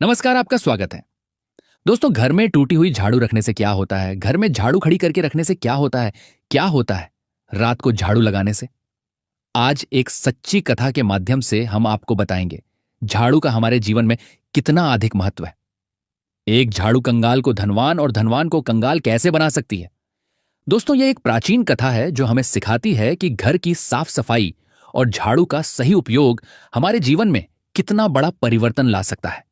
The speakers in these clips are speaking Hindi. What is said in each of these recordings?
नमस्कार, आपका स्वागत है। दोस्तों, घर में टूटी हुई झाड़ू रखने से क्या होता है? घर में झाड़ू खड़ी करके रखने से क्या होता है? क्या होता है रात को झाड़ू लगाने से? आज एक सच्ची कथा के माध्यम से हम आपको बताएंगे झाड़ू का हमारे जीवन में कितना अधिक महत्व है। एक झाड़ू कंगाल को धनवान और धनवान को कंगाल कैसे बना सकती है? दोस्तों, यह एक प्राचीन कथा है जो हमें सिखाती है कि घर की साफ सफाई और झाड़ू का सही उपयोग हमारे जीवन में कितना बड़ा परिवर्तन ला सकता है।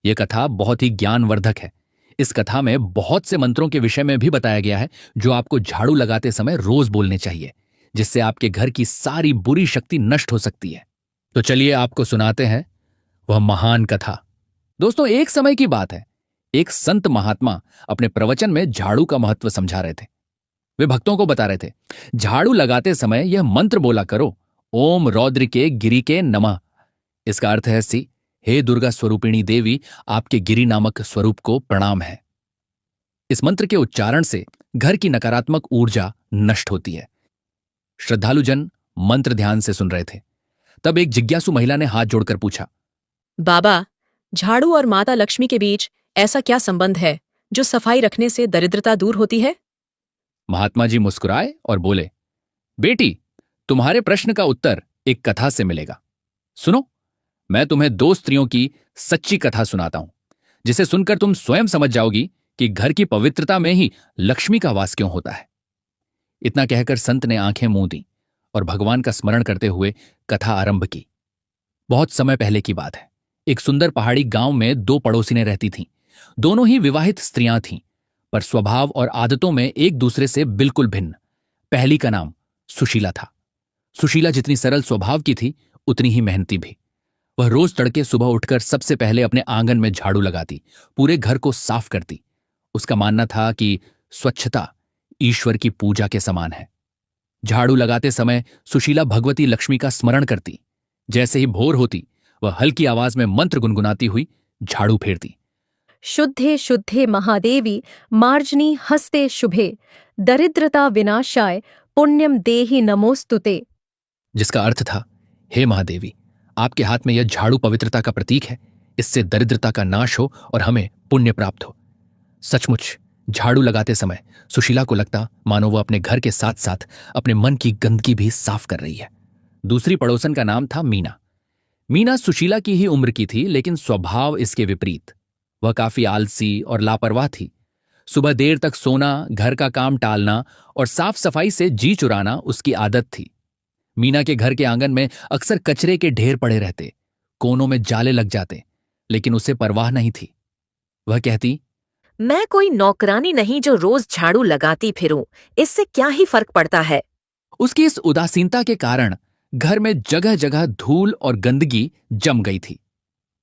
यह कथा बहुत ही ज्ञानवर्धक है। इस कथा में बहुत से मंत्रों के विषय में भी बताया गया है जो आपको झाड़ू लगाते समय रोज बोलने चाहिए, जिससे आपके घर की सारी बुरी शक्ति नष्ट हो सकती है। तो चलिए आपको सुनाते हैं वह महान कथा। दोस्तों, एक समय की बात है, एक संत महात्मा अपने प्रवचन में झाड़ू का महत्व समझा रहे थे। वे भक्तों को बता रहे थे, झाड़ू लगाते समय यह मंत्र बोला करो, ओम रौद्रिके गिरिके नमः। इसका अर्थ है हे दुर्गा स्वरूपिणी देवी, आपके गिरि नामक स्वरूप को प्रणाम है। इस मंत्र के उच्चारण से घर की नकारात्मक ऊर्जा नष्ट होती है। श्रद्धालुजन मंत्र ध्यान से सुन रहे थे। तब एक जिज्ञासु महिला ने हाथ जोड़कर पूछा, बाबा, झाड़ू और माता लक्ष्मी के बीच ऐसा क्या संबंध है जो सफाई रखने से दरिद्रता दूर होती है? महात्मा जी मुस्कुराए और बोले, बेटी, तुम्हारे प्रश्न का उत्तर एक कथा से मिलेगा। सुनो, मैं तुम्हें दो स्त्रियों की सच्ची कथा सुनाता हूं, जिसे सुनकर तुम स्वयं समझ जाओगी कि घर की पवित्रता में ही लक्ष्मी का वास क्यों होता है। इतना कहकर संत ने आंखें मूंद दी और भगवान का स्मरण करते हुए कथा आरंभ की। बहुत समय पहले की बात है। एक सुंदर पहाड़ी गांव में दो पड़ोसिनें रहती थीं। दोनों ही विवाहित स्त्रियां थीं, पर स्वभाव और आदतों में एक दूसरे से बिल्कुल भिन्न। पहली का नाम सुशीला था। सुशीला जितनी सरल स्वभाव की थी, उतनी ही मेहनती भी। वह रोज तड़के सुबह उठकर सबसे पहले अपने आंगन में झाड़ू लगाती, पूरे घर को साफ करती। उसका मानना था कि स्वच्छता ईश्वर की पूजा के समान है। झाड़ू लगाते समय सुशीला भगवती लक्ष्मी का स्मरण करती। जैसे ही भोर होती, वह हल्की आवाज में मंत्र गुनगुनाती हुई झाड़ू फेरती। शुद्धे शुद्धे महादेवी, मार्जनी हस्ते शुभे, दरिद्रता विनाशाय, पुण्यम देहि नमोस्तुते। जिसका अर्थ था, हे महादेवी, आपके हाथ में यह झाड़ू पवित्रता का प्रतीक है। इससे दरिद्रता का नाश हो और हमें पुण्य प्राप्त हो। सचमुच झाड़ू लगाते समय सुशीला को लगता मानो वो अपने घर के साथ साथ अपने मन की गंदगी भी साफ कर रही है। दूसरी पड़ोसन का नाम था मीना। मीना सुशीला की ही उम्र की थी, लेकिन स्वभाव इसके विपरीत। वह काफी आलसी और लापरवाह थी। सुबह देर तक सोना, घर का काम टालना और साफ सफाई से जी चुराना उसकी आदत थी। मीना के घर के आंगन में अक्सर कचरे के ढेर पड़े रहते, कोनों में जाले लग जाते, लेकिन उसे परवाह नहीं थी। वह कहती, मैं कोई नौकरानी नहीं जो रोज झाड़ू लगाती फिरूं, इससे क्या ही फर्क पड़ता है। उसकी इस उदासीनता के कारण घर में जगह जगह धूल और गंदगी जम गई थी।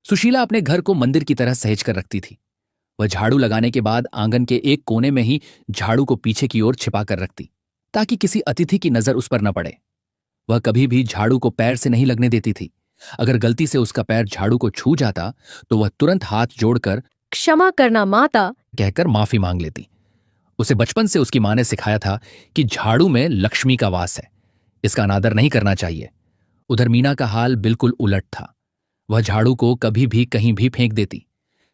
सुशीला अपने घर को मंदिर की तरह सहेज कर रखती थी। वह झाड़ू लगाने के बाद आंगन के एक कोने में ही झाड़ू को पीछे की ओर छिपा कर रखती, ताकि किसी अतिथि की नजर उस पर न पड़े। वह कभी भी झाड़ू को पैर से नहीं लगने देती थी। अगर गलती से उसका पैर झाड़ू को छू जाता तो वह तुरंत हाथ जोड़कर क्षमा करना माता कहकर माफी मांग लेती। उसे बचपन से उसकी मां ने सिखाया था कि झाड़ू में लक्ष्मी का वास है, इसका अनादर नहीं करना चाहिए। उधर मीना का हाल बिल्कुल उलट था। वह झाड़ू को कभी भी कहीं भी फेंक देती।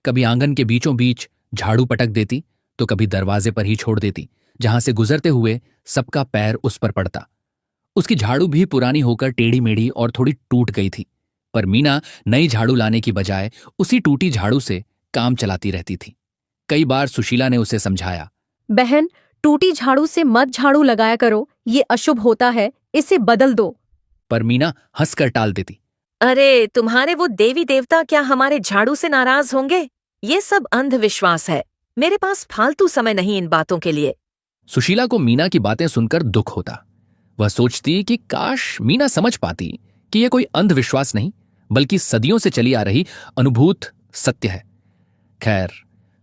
कभी आंगन के बीचों बीच झाड़ू पटक देती, तो कभी दरवाजे पर ही छोड़ देती, जहां से गुजरते हुए सबका पैर उस पर पड़ता। उसकी झाड़ू भी पुरानी होकर टेढ़ी मेढ़ी और थोड़ी टूट गई थी, पर मीना नई झाड़ू लाने की बजाय उसी टूटी झाड़ू से काम चलाती रहती थी। कई बार सुशीला ने उसे समझाया, बहन, टूटी झाड़ू से मत झाड़ू लगाया करो, ये अशुभ होता है, इसे बदल दो। पर मीना हंसकर टाल देती। अरे, तुम्हारे वो देवी देवता क्या हमारे झाड़ू से नाराज होंगे? ये सब अंधविश्वास है। मेरे पास फालतू समय नहीं इन बातों के लिए। सुशीला को मीना की बातें सुनकर दुख होता। वह सोचती कि काश मीना समझ पाती कि यह कोई अंधविश्वास नहीं, बल्कि सदियों से चली आ रही अनुभूत सत्य है। खैर,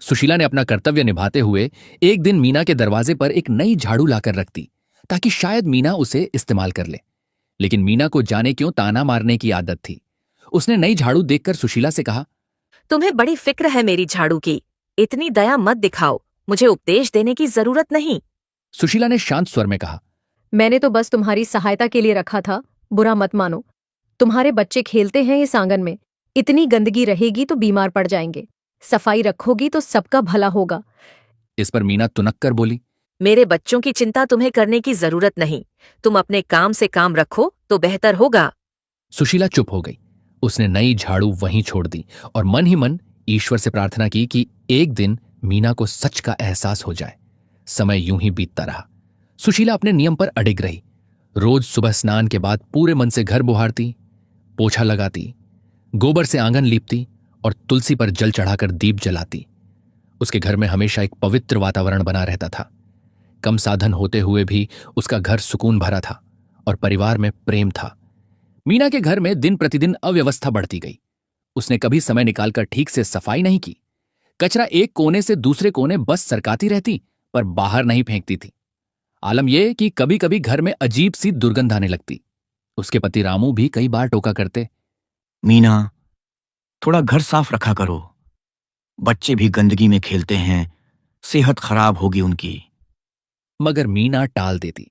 सुशीला ने अपना कर्तव्य निभाते हुए एक दिन मीना के दरवाजे पर एक नई झाड़ू लाकर रख दी, ताकि शायद मीना उसे इस्तेमाल कर ले। लेकिन मीना को जाने क्यों ताना मारने की आदत थी। उसने नई झाड़ू देखकर सुशीला से कहा, तुम्हें बड़ी फिक्र है मेरी झाड़ू की। इतनी दया मत दिखाओ, मुझे उपदेश देने की जरूरत नहीं। सुशीला ने शांत स्वर में कहा, मैंने तो बस तुम्हारी सहायता के लिए रखा था, बुरा मत मानो। तुम्हारे बच्चे खेलते हैं इस आंगन में, इतनी गंदगी रहेगी तो बीमार पड़ जाएंगे। सफाई रखोगी तो सबका भला होगा। इस पर मीना तुनक कर बोली, मेरे बच्चों की चिंता तुम्हें करने की जरूरत नहीं। तुम अपने काम से काम रखो तो बेहतर होगा। सुशीला चुप हो गई। उसने नई झाड़ू वहीं छोड़ दी और मन ही मन ईश्वर से प्रार्थना की कि एक दिन मीना को सच का एहसास हो जाए। समय यूं ही बीतता रहा। सुशीला अपने नियम पर अडिग रही। रोज सुबह स्नान के बाद पूरे मन से घर बुहारती, पोछा लगाती, गोबर से आंगन लीपती और तुलसी पर जल चढ़ाकर दीप जलाती। उसके घर में हमेशा एक पवित्र वातावरण बना रहता था। कम साधन होते हुए भी उसका घर सुकून भरा था और परिवार में प्रेम था। मीना के घर में दिन प्रतिदिन अव्यवस्था बढ़ती गई। उसने कभी समय निकालकर ठीक से सफाई नहीं की। कचरा एक कोने से दूसरे कोने बस सरकाती रहती, पर बाहर नहीं फेंकती थी। आलम यह कि कभी कभी घर में अजीब सी दुर्गंध आने लगती। उसके पति रामू भी कई बार टोका करते, मीना, थोड़ा घर साफ रखा करो। बच्चे भी गंदगी में खेलते हैं, सेहत खराब होगी उनकी। मगर मीना टाल देती।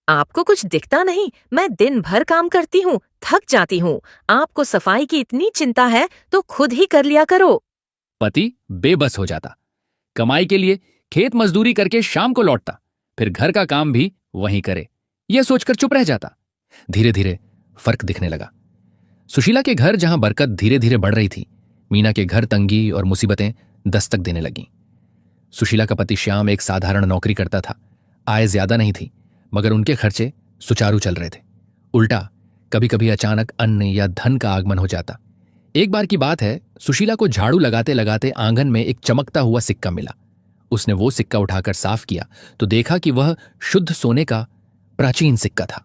आपको कुछ दिखता नहीं? मैं दिन भर काम करती हूँ, थक जाती हूँ। आपको सफाई की इतनी चिंता है तो खुद ही कर लिया करो। पति बेबस हो जाता। कमाई के लिए खेत मजदूरी करके शाम को लौटता, फिर घर का काम भी वहीं करे, यह सोचकर चुप रह जाता। धीरे धीरे फर्क दिखने लगा। सुशीला के घर जहां बरकत धीरे धीरे बढ़ रही थी, मीना के घर तंगी और मुसीबतें दस्तक देने लगीं। सुशीला का पति श्याम एक साधारण नौकरी करता था। आय ज्यादा नहीं थी, मगर उनके खर्चे सुचारू चल रहे थे। उल्टा कभी कभी अचानक अन्न या धन का आगमन हो जाता। एक बार की बात है, सुशीला को झाड़ू लगाते लगाते आंगन में एक चमकता हुआ सिक्का मिला। उसने वो सिक्का उठाकर साफ किया तो देखा कि वह शुद्ध सोने का प्राचीन सिक्का था।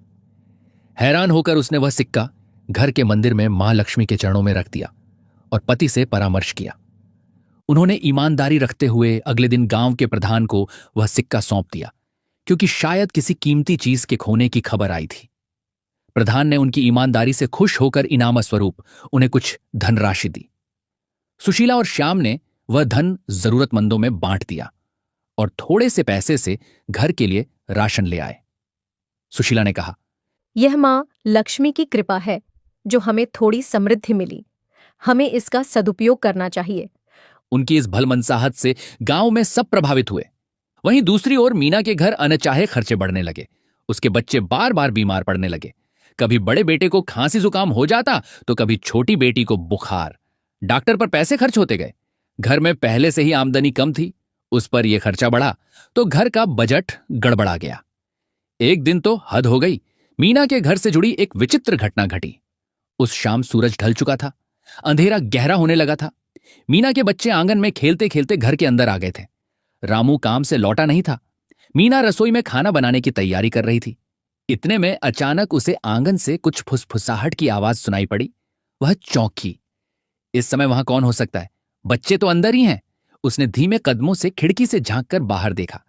हैरान होकर उसने वह सिक्का घर के मंदिर में मां लक्ष्मी के चरणों में रख दिया और पति से परामर्श किया। उन्होंने ईमानदारी रखते हुए अगले दिन गांव के प्रधान को वह सिक्का सौंप दिया, क्योंकि शायद किसी कीमती चीज के खोने की खबर आई थी। प्रधान ने उनकी ईमानदारी से खुश होकर इनाम स्वरूप उन्हें कुछ धनराशि दी। सुशीला और श्याम ने वह धन जरूरतमंदों में बांट दिया और थोड़े से पैसे से घर के लिए राशन ले आए। सुशीला ने कहा, यह माँ लक्ष्मी की कृपा है जो हमें थोड़ी समृद्धि मिली। हमें इसका सदुपयोग करना चाहिए। उनकी इस भलमनसाहत से गांव में सब प्रभावित हुए। वहीं दूसरी ओर मीना के घर अनचाहे खर्चे बढ़ने लगे। उसके बच्चे बार बार बीमार पड़ने लगे। कभी बड़े बेटे को खांसी जुकाम हो जाता तो कभी छोटी बेटी को बुखार। डॉक्टर पर पैसे खर्च होते गए। घर में पहले से ही आमदनी कम थी, उस पर यह खर्चा बढ़ा तो घर का बजट गड़बड़ा गया। एक दिन तो हद हो गई। मीना के घर से जुड़ी एक विचित्र घटना घटी। उस शाम सूरज ढल चुका था, अंधेरा गहरा होने लगा था। मीना के बच्चे आंगन में खेलते खेलते घर के अंदर आ गए थे। रामू काम से लौटा नहीं था। मीना रसोई में खाना बनाने की तैयारी कर रही थी। इतने में अचानक उसे आंगन से कुछ फुसफुसाहट की आवाज सुनाई पड़ी। वह चौंकी। इस समय वहां कौन हो सकता है? बच्चे तो अंदर ही हैं। उसने धीमे कदमों से खिड़की से झांककर बाहर देखा।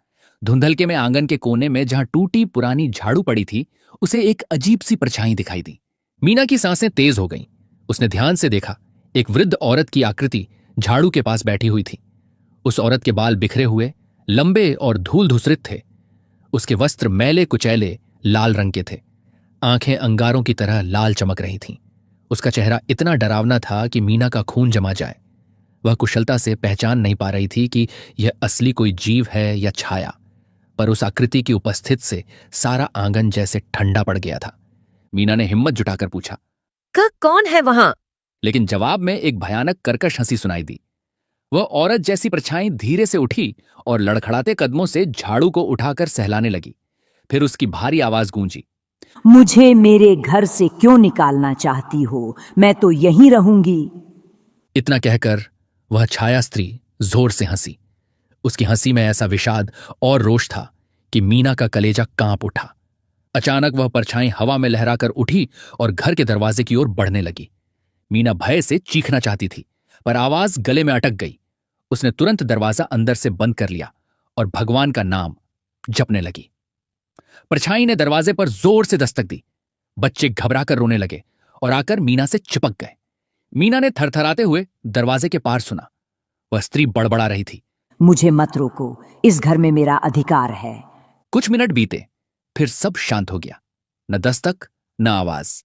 धुंधलके में आंगन के कोने में जहां टूटी पुरानी झाड़ू पड़ी थी, उसे एक अजीब सी परछाई दिखाई दी। मीना की सांसें तेज हो गईं। उसने ध्यान से देखा। एक वृद्ध औरत की आकृति झाड़ू के पास बैठी हुई थी। उस औरत के बाल बिखरे हुए, लंबे और धूल धूसरित थे। उसके वस्त्र मैले कुचैले लाल रंग के थे। आंखें अंगारों की तरह लाल चमक रही थीं। उसका चेहरा इतना डरावना था कि मीना का खून जमा जाए। वह कुशलता से पहचान नहीं पा रही थी कि यह असली कोई जीव है या छाया, पर उस आकृति की उपस्थिति से सारा आंगन जैसे ठंडा पड़ गया था। मीना ने हिम्मत जुटाकर पूछा, कौन है वहां? लेकिन जवाब में एक भयानक कर्कश हंसी सुनाई दी। वह औरत जैसी परछाई धीरे से उठी और लड़खड़ाते कदमों से झाड़ू को उठाकर सहलाने लगी। फिर उसकी भारी आवाज गूंजी, मुझे मेरे घर से क्यों निकालना चाहती हो? मैं तो यहीं रहूंगी। इतना कहकर वह छाया स्त्री जोर से हंसी। उसकी हंसी में ऐसा विषाद और रोष था कि मीना का कलेजा कांप उठा। अचानक वह परछाई हवा में लहराकर उठी और घर के दरवाजे की ओर बढ़ने लगी। मीना भय से चीखना चाहती थी, पर आवाज गले में अटक गई। उसने तुरंत दरवाजा अंदर से बंद कर लिया और भगवान का नाम जपने लगी। परछाई ने दरवाजे पर जोर से दस्तक दी। बच्चे घबराकर रोने लगे और आकर मीना से चिपक गए। मीना ने थरथराते हुए दरवाजे के पार सुना। वह स्त्री बड़बड़ा रही थी, मुझे मत रोको, इस घर में मेरा अधिकार है। कुछ मिनट बीते, फिर सब शांत हो गया। न दस्तक, न आवाज।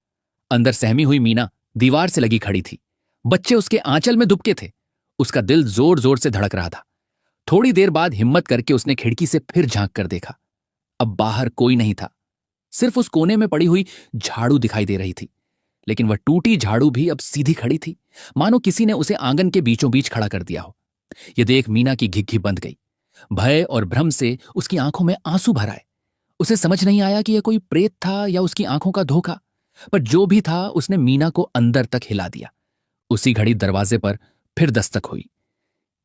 अंदर सहमी हुई मीना दीवार से लगी खड़ी थी। बच्चे उसके आंचल में दुबके थे। उसका दिल जोर जोर से धड़क रहा था। थोड़ी देर बाद हिम्मत करके उसने खिड़की से फिर झांक कर देखा। अब बाहर कोई नहीं था, सिर्फ उस कोने में पड़ी हुई झाड़ू दिखाई दे रही थी। लेकिन वह टूटी झाड़ू भी अब सीधी खड़ी थी, मानो किसी ने उसे आंगन के बीचों बीच खड़ा कर दिया हो। यह देख मीना की घिघी बंध गई। भय और भ्रम से उसकी आंखों में आंसू भर आए। उसे समझ नहीं आया कि यह कोई प्रेत था या उसकी आंखों का धोखा, पर जो भी था उसने मीना को अंदर तक हिला दिया। उसी घड़ी दरवाजे पर फिर दस्तक हुई।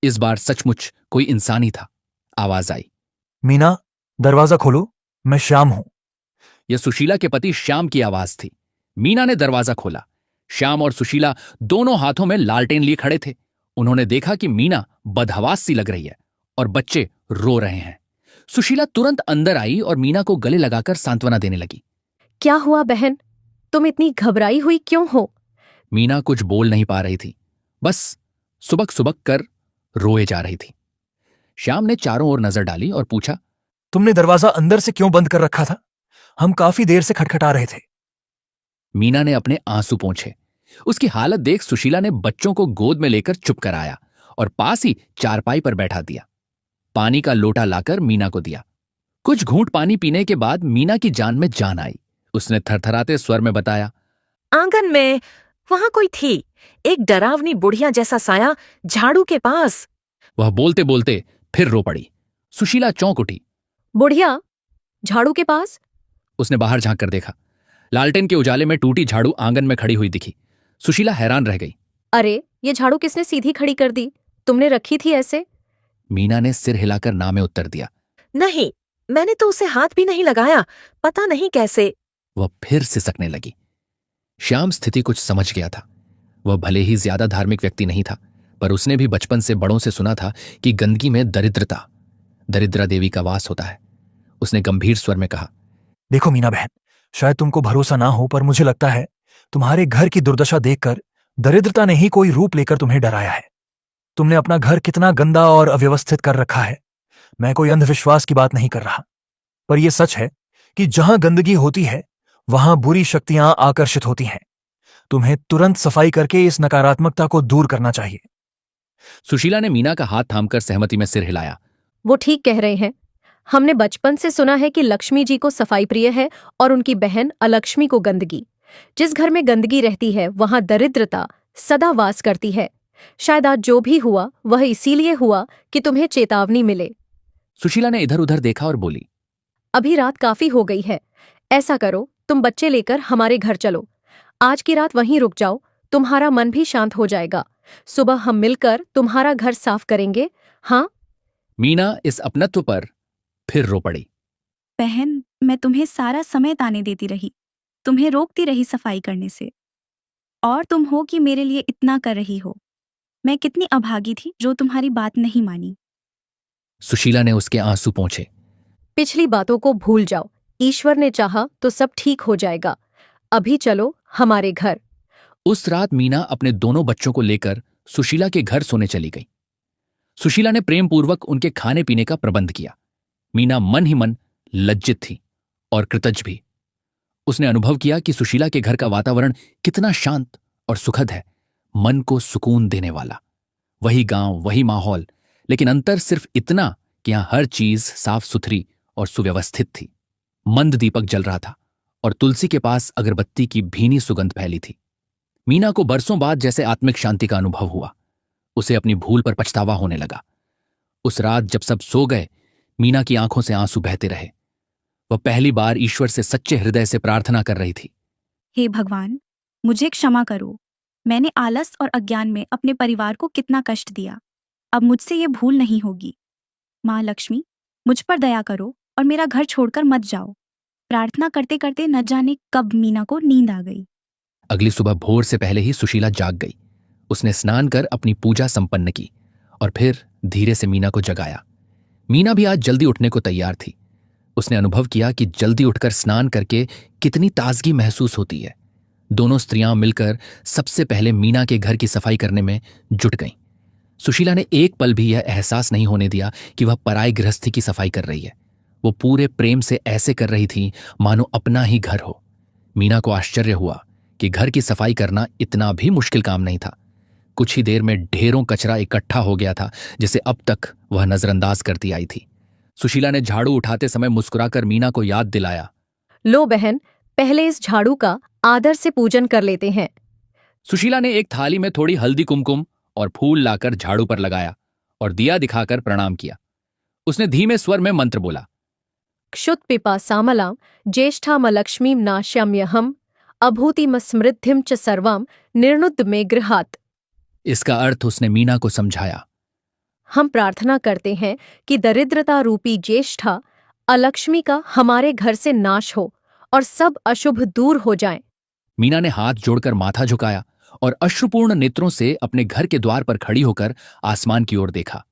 इस बार सचमुच कोई इंसान ही था। आवाज आई, मीना, दरवाजा खोलो, मैं श्याम हूं। यह सुशीला के पति श्याम की आवाज थी। मीना ने दरवाजा खोला। श्याम और सुशीला दोनों हाथों में लालटेन लिए खड़े थे। उन्होंने देखा कि मीना बदहवास सी लग रही है और बच्चे रो रहे हैं। सुशीला तुरंत अंदर आई और मीना को गले लगाकर सांत्वना देने लगी। क्या हुआ बहन, तुम इतनी घबराई हुई क्यों हो? मीना कुछ बोल नहीं पा रही थी, बस सुबक सुबक कर रोए जा रही थी। श्याम ने चारों ओर नजर डाली और पूछा, तुमने दरवाजा अंदर से क्यों बंद कर रखा था? हम काफी देर से खटखटा रहे थे। मीना ने अपने आंसू पोंछे। उसकी हालत देख सुशीला ने बच्चों को गोद में लेकर चुप कराया और पास ही चारपाई पर बैठा दिया। पानी का लोटा लाकर मीना को दिया। कुछ घूंट पानी पीने के बाद मीना की जान में जान आई। उसने थरथराते स्वर में बताया, आंगन में वहां कोई थी, एक डरावनी बुढ़िया जैसा साया झाड़ू के पास। वह बोलते बोलते फिर रो पड़ी। सुशीला चौंक उठी। बुढ़िया झाड़ू के पास? उसने बाहर झांक कर देखा। लालटेन के उजाले में टूटी झाड़ू आंगन में खड़ी हुई दिखी। सुशीला हैरान रह गई। अरे, ये झाड़ू किसने सीधी खड़ी कर दी? तुमने रखी थी ऐसे? मीना ने सिर हिलाकर ना में उत्तर दिया। नहीं, मैंने तो उसे हाथ भी नहीं लगाया, पता नहीं कैसे। वह फिर सिसकने लगी। श्याम स्थिति कुछ समझ गया था। वह भले ही ज्यादा धार्मिक व्यक्ति नहीं था, पर उसने भी बचपन से बड़ों से सुना था कि गंदगी में दरिद्रा देवी का वास होता है। उसने गंभीर स्वर में कहा, देखो मीना बहन, शायद तुमको भरोसा ना हो, पर मुझे लगता है तुम्हारे घर की दुर्दशा देखकर दरिद्रता ने ही कोई रूप लेकर तुम्हें डराया है। तुमने अपना घर कितना गंदा और अव्यवस्थित कर रखा है। मैं कोई अंधविश्वास की बात नहीं कर रहा, पर यह सच है कि जहां गंदगी होती है वहां बुरी शक्तियां आकर्षित होती हैं। तुम्हें तुरंत सफाई करके इस नकारात्मकता को दूर करना चाहिए। सुशीला ने मीना का हाथ थामकर सहमति में सिर हिलाया। वो ठीक कह रहे हैं। हमने बचपन से सुना है कि लक्ष्मी जी को सफाई प्रिय है और उनकी बहन अलक्ष्मी को गंदगी। जिस घर में गंदगी रहती है वहां दरिद्रता सदा वास करती है। शायद आज जो भी हुआ वह इसीलिए हुआ कि तुम्हें चेतावनी मिले। सुशीला ने इधर उधर देखा और बोली, अभी रात काफी हो गई है। ऐसा करो, तुम बच्चे लेकर हमारे घर चलो। आज की रात वहीं रुक जाओ, तुम्हारा मन भी शांत हो जाएगा। सुबह हम मिलकर तुम्हारा घर साफ करेंगे। हाँ? मीना इस अपनत्व पर फिर रो पड़ी। बहन, मैं तुम्हें सारा समय ताने देती रही, तुम्हें रोकती रही सफाई करने से, और तुम हो कि मेरे लिए इतना कर रही हो। मैं कितनी अभागी थी जो तुम्हारी बात नहीं मानी। सुशीला ने उसके आंसू पोंछे। पिछली बातों को भूल जाओ। ईश्वर ने चाहा तो सब ठीक हो जाएगा। अभी चलो हमारे घर। उस रात मीना अपने दोनों बच्चों को लेकर सुशीला के घर सोने चली गई। सुशीला ने प्रेम पूर्वक उनके खाने पीने का प्रबंध किया। मीना मन ही मन लज्जित थी और कृतज्ञ भी। उसने अनुभव किया कि सुशीला के घर का वातावरण कितना शांत और सुखद है, मन को सुकून देने वाला। वही गांव, वही माहौल, लेकिन अंतर सिर्फ इतना कि यहां हर चीज साफ सुथरी और सुव्यवस्थित थी। मंद दीपक जल रहा था और तुलसी के पास अगरबत्ती की भीनी सुगंध फैली थी। मीना को बरसों बाद जैसे आत्मिक शांति का अनुभव हुआ। उसे अपनी भूल पर पछतावा होने लगा। उस रात जब सब सो गए, मीना की आंखों से आंसू बहते रहे। वह पहली बार ईश्वर से सच्चे हृदय से प्रार्थना कर रही थी। हे भगवान, मुझे क्षमा करो। मैंने आलस और अज्ञान में अपने परिवार को कितना कष्ट दिया। अब मुझसे ये भूल नहीं होगी। माँ लक्ष्मी, मुझ पर दया करो और मेरा घर छोड़कर मत जाओ। प्रार्थना करते करते न जाने कब मीना को नींद आ गई। अगली सुबह भोर से पहले ही सुशीला जाग गई। उसने स्नान कर अपनी पूजा संपन्न की और फिर धीरे से मीना को जगाया। मीना भी आज जल्दी उठने को तैयार थी। उसने अनुभव किया कि जल्दी उठकर स्नान करके कितनी ताजगी महसूस होती है। दोनों स्त्रियां मिलकर सबसे पहले मीना के घर की सफाई करने में जुट गईं। सुशीला ने एक पल भी यह एहसास नहीं होने दिया कि वह पराई गृहस्थी की सफाई कर रही है। वो पूरे प्रेम से ऐसे कर रही थी मानो अपना ही घर हो। मीना को आश्चर्य हुआ कि घर की सफाई करना इतना भी मुश्किल काम नहीं था। कुछ ही देर में ढेरों कचरा इकट्ठा हो गया था जिसे अब तक वह नजरअंदाज करती आई थी। सुशीला ने झाड़ू उठाते समय मुस्कुराकर मीना को याद दिलाया, लो बहन, पहले इस झाड़ू का आदर से पूजन कर लेते हैं। सुशीला ने एक थाली में थोड़ी हल्दी कुमकुम और फूल लाकर झाड़ू पर लगाया और दिया दिखाकर प्रणाम किया। उसने धीमे स्वर में मंत्र बोला, क्षुत पिपा सामलां ज्येष्ठाम लक्ष्मीं नाश्याम्यहम् अभूतिम समृद्धिम च सर्वाम निर्नुद्ध में गृहात। इसका अर्थ उसने मीना को समझाया। हम प्रार्थना करते हैं कि दरिद्रता रूपी ज्येष्ठा अलक्ष्मी का हमारे घर से नाश हो और सब अशुभ दूर हो जाएं। मीना ने हाथ जोड़कर माथा झुकाया और अश्रुपूर्ण नेत्रों से अपने घर के द्वार पर खड़ी होकर आसमान की ओर देखा,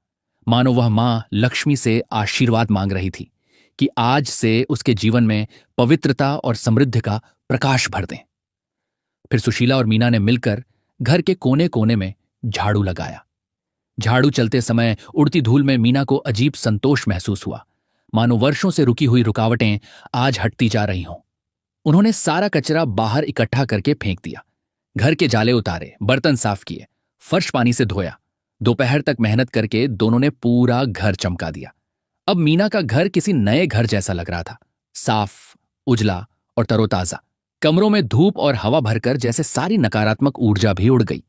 मानो वह मां लक्ष्मी से आशीर्वाद मांग रही थी कि आज से उसके जीवन में पवित्रता और समृद्धि का प्रकाश भर दें। फिर सुशीला और मीना ने मिलकर घर के कोने कोने में झाड़ू लगाया। झाड़ू चलते समय उड़ती धूल में मीना को अजीब संतोष महसूस हुआ, मानो वर्षों से रुकी हुई रुकावटें आज हटती जा रही हों। उन्होंने सारा कचरा बाहर इकट्ठा करके फेंक दिया, घर के जाले उतारे, बर्तन साफ किए, फर्श पानी से धोया। दोपहर तक मेहनत करके दोनों ने पूरा घर चमका दिया। अब मीना का घर किसी नए घर जैसा लग रहा था, साफ, उजला और तरोताजा। कमरों में धूप और हवा भरकर जैसे सारी नकारात्मक ऊर्जा भी उड़ गई।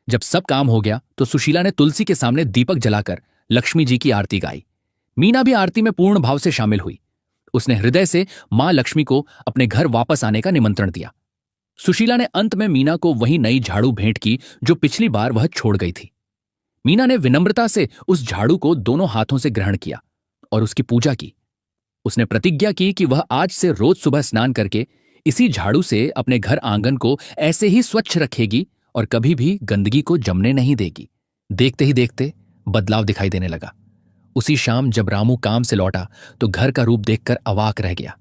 जब सब काम हो गया तो सुशीला ने तुलसी के सामने दीपक जलाकर लक्ष्मी जी की आरती गाई। मीना भी आरती में पूर्ण भाव से शामिल हुई। उसने हृदय से मां लक्ष्मी को अपने घर वापस आने का निमंत्रण दिया। सुशीला ने अंत में मीना को वही नई झाड़ू भेंट की जो पिछली बार वह छोड़ गई थी। मीना ने विनम्रता से उस झाड़ू को दोनों हाथों से ग्रहण किया और उसकी पूजा की। उसने प्रतिज्ञा की कि वह आज से रोज सुबह स्नान करके इसी झाड़ू से अपने घर आंगन को ऐसे ही स्वच्छ रखेगी और कभी भी गंदगी को जमने नहीं देगी। देखते ही देखते बदलाव दिखाई देने लगा। उसी शाम जब रामू काम से लौटा तो घर का रूप देखकर अवाक रह गया।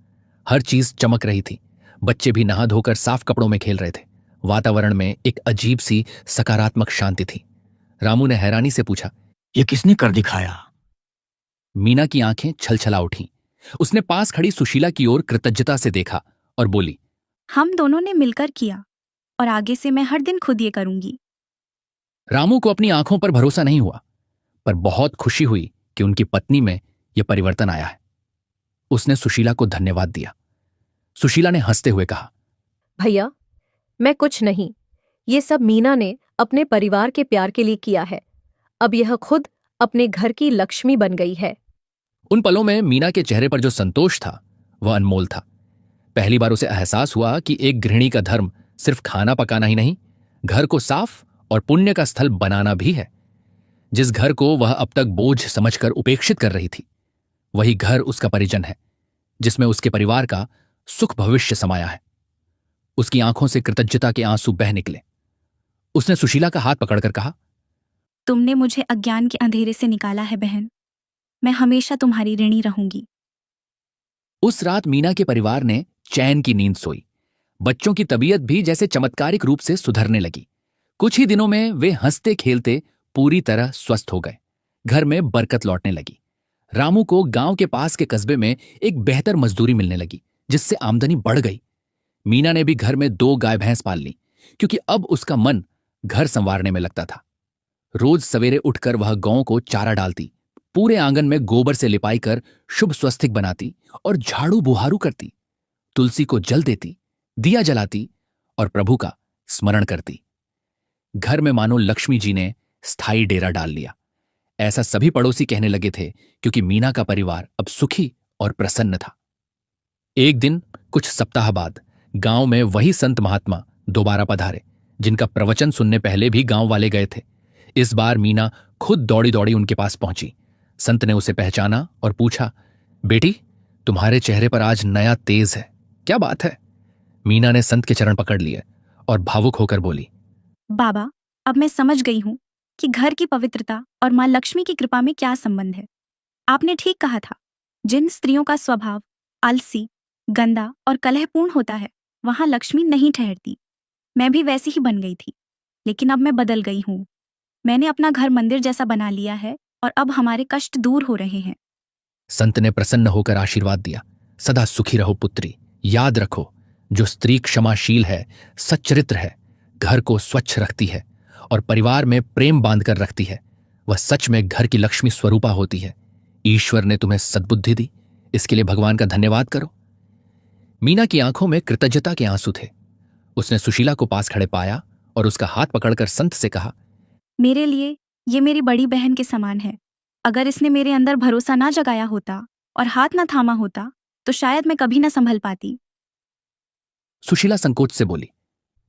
हर चीज चमक रही थी। बच्चे भी नहा धोकर साफ कपड़ों में खेल रहे थे। वातावरण में एक अजीब सी सकारात्मक शांति थी। रामू ने हैरानी से पूछा, ये किसने कर दिखाया? मीना की आंखें छलछला उठीं। उसने पास खड़ी सुशीला की ओर कृतज्ञता से देखा और बोली, हम दोनों ने मिलकर किया और आगे से मैं हर दिन खुद ये करूंगी। रामू को अपनी आंखों पर भरोसा नहीं हुआ, पर बहुत खुशी हुई कि उनकी पत्नी में यह परिवर्तन आया है। उसने सुशीला को धन्यवाद दिया। सुशीला ने हंसते हुए कहा, भैया, मैं कुछ नहीं, ये सब मीना ने अपने परिवार के प्यार के लिए किया है। अब यह खुद अपने घर की लक्ष्मी बन गई है। उन पलों में मीना के चेहरे पर जो संतोष था वह अनमोल था। पहली बार उसे एहसास हुआ कि एक गृहिणी का धर्म सिर्फ खाना पकाना ही नहीं, घर को साफ और पुण्य का स्थल बनाना भी है। जिस घर को वह अब तक बोझ समझकर उपेक्षित कर रही थी, वही घर उसका परिजन है, जिसमें उसके परिवार का सुख भविष्य समाया है। उसकी आंखों से कृतज्ञता के आंसू बह निकले। उसने सुशीला का हाथ पकड़कर कहा, तुमने मुझे अज्ञान के अंधेरे से निकाला है बहन। मैं हमेशा तुम्हारी ऋणी रहूंगी। उस रात मीना के परिवार ने चैन की नींद सोई। बच्चों की तबीयत भी जैसे चमत्कारिक रूप से सुधरने लगी। कुछ ही दिनों में वे हंसते खेलते पूरी तरह स्वस्थ हो गए। घर में बरकत लौटने लगी। रामू को गांव के पास के कस्बे में एक बेहतर मजदूरी मिलने लगी, जिससे आमदनी बढ़ गई। मीना ने भी घर में 2 गाय भैंस पाल ली, क्योंकि अब उसका मन घर संवारने में लगता था। रोज सवेरे उठकर वह गौं को चारा डालती, पूरे आंगन में गोबर से लिपाई कर शुभ स्वस्तिक बनाती और झाड़ू बुहारू करती, तुलसी को जल देती, दिया जलाती और प्रभु का स्मरण करती। घर में मानो लक्ष्मी जी ने स्थायी डेरा डाल लिया। ऐसा सभी पड़ोसी कहने लगे थे, क्योंकि मीना का परिवार अब सुखी और प्रसन्न था। एक दिन कुछ सप्ताह बाद गांव में वही संत महात्मा दोबारा पधारे, जिनका प्रवचन सुनने पहले भी गांव वाले गए थे। इस बार मीना खुद दौड़ी दौड़ी उनके पास पहुंची। संत ने उसे पहचाना और पूछा, बेटी, तुम्हारे चेहरे पर आज नया तेज है, क्या बात है? मीना ने संत के चरण पकड़ लिए और भावुक होकर बोली, बाबा, अब मैं समझ गई हूँ कि घर की पवित्रता और माँ लक्ष्मी की कृपा में क्या संबंध है। आपने ठीक कहा था, जिन स्त्रियों का स्वभाव आलसी, गंदा और कलहपूर्ण होता है, वहां लक्ष्मी नहीं ठहरती। मैं भी वैसी ही बन गई थी, लेकिन अब मैं बदल गई हूँ। मैंने अपना घर मंदिर जैसा बना लिया है और अब हमारे कष्ट दूर हो रहे हैं। संत ने प्रसन्न होकर आशीर्वाद दिया, सदा सुखी रहो पुत्री। याद रखो, जो स्त्री क्षमाशील है, सच्चरित्र है, घर को स्वच्छ रखती है और परिवार में प्रेम बांधकर रखती है, वह सच में घर की लक्ष्मी स्वरूपा होती है। ईश्वर ने तुम्हें सद्बुद्धि दी, इसके लिए भगवान का धन्यवाद करो। मीना की आंखों में कृतज्ञता के आंसू थे। उसने सुशीला को पास खड़े पाया और उसका हाथ पकड़कर संत से कहा, मेरे लिए ये मेरी बड़ी बहन के समान है। अगर इसने मेरे अंदर भरोसा ना जगाया होता और हाथ ना थामा होता तो शायद मैं कभी ना संभल पाती। सुशीला संकोच से बोली,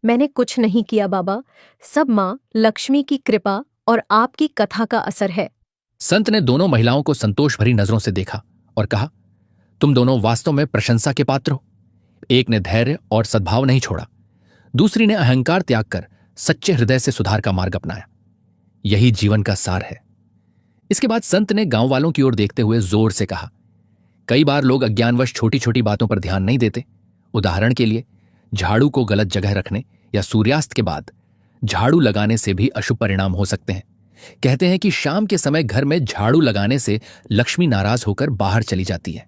मैंने कुछ नहीं किया बाबा, सब माँ लक्ष्मी की कृपा और आपकी कथा का असर है। संत ने दोनों महिलाओं को संतोष भरी नजरों से देखा और कहा, तुम दोनों वास्तव में प्रशंसा के पात्र हो। एक ने धैर्य और सद्भाव नहीं छोड़ा, दूसरी ने अहंकार त्याग कर सच्चे हृदय से सुधार का मार्ग अपनाया। यही जीवन का सार है। इसके बाद संत ने गांव वालों की ओर देखते हुए जोर से कहा, कई बार लोग अज्ञानवश छोटी छोटी बातों पर ध्यान नहीं देते। उदाहरण के लिए झाड़ू को गलत जगह रखने या सूर्यास्त के बाद झाड़ू लगाने से भी अशुभ परिणाम हो सकते हैं। कहते हैं कि शाम के समय घर में झाड़ू लगाने से लक्ष्मी नाराज होकर बाहर चली जाती है।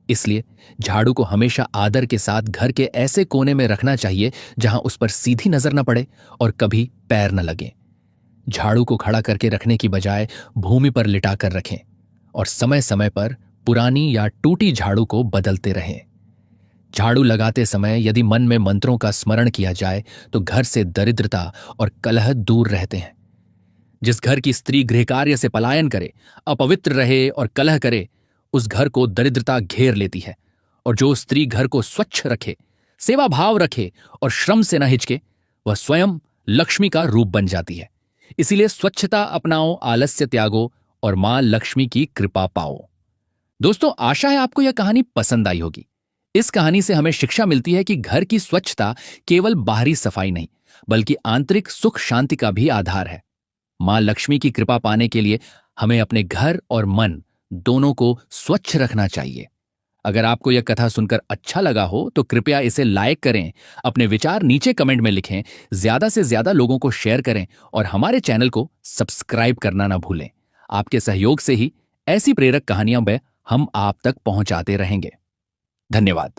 इसलिए झाड़ू को हमेशा आदर के साथ घर के ऐसे कोने में रखना चाहिए जहां उस पर सीधी नजर न पड़े और कभी पैर न लगे। झाड़ू को खड़ा करके रखने की बजाय भूमि पर लिटाकर रखें और समय समय पर पुरानी या टूटी झाड़ू को बदलते रहें। झाड़ू लगाते समय यदि मन में मंत्रों का स्मरण किया जाए तो घर से दरिद्रता और कलह दूर रहते हैं। जिस घर की स्त्री गृहकार्य से पलायन करे, अपवित्र रहे और कलह करे, उस घर को दरिद्रता घेर लेती है। और जो स्त्री घर को स्वच्छ रखे, सेवा भाव रखे और श्रम से न हिचके, वह स्वयं लक्ष्मी का रूप बन जाती है। इसीलिए स्वच्छता अपनाओ, आलस्य त्यागो और मां लक्ष्मी की कृपा पाओ। दोस्तों, आशा है आपको यह कहानी पसंद आई होगी। इस कहानी से हमें शिक्षा मिलती है कि घर की स्वच्छता केवल बाहरी सफाई नहीं, बल्कि आंतरिक सुख शांति का भी आधार है। मां लक्ष्मी की कृपा पाने के लिए हमें अपने घर और मन दोनों को स्वच्छ रखना चाहिए। अगर आपको यह कथा सुनकर अच्छा लगा हो तो कृपया इसे लाइक करें, अपने विचार नीचे कमेंट में लिखें, ज्यादा से ज्यादा लोगों को शेयर करें और हमारे चैनल को सब्सक्राइब करना ना भूलें। आपके सहयोग से ही ऐसी प्रेरक कहानियां हम आप तक पहुंचाते रहेंगे। धन्यवाद।